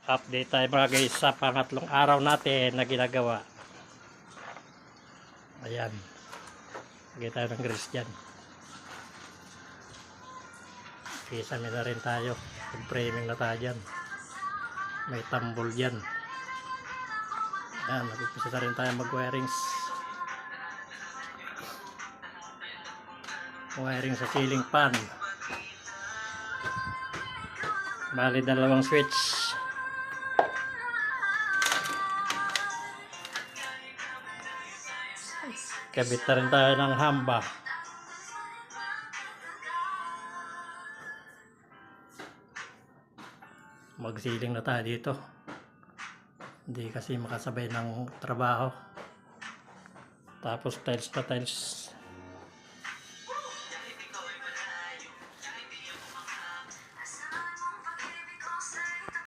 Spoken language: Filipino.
Update tayo mga guys sa pangatlong araw natin na ginagawa. Ayan. Lagay tayo ng grease dyan. Kisame na rin tayo. Mag-framing na tayo dyan. May tambol dyan. Ayan. Mag-upisa na rin tayo mag-wirings. Wiring sa ceiling fan. Bali dalawang switch. Kabit na rin tayo ng hamba. Magsiling na tayo dito. Hindi kasi makasabay ng trabaho. Tapos tiles na tiles.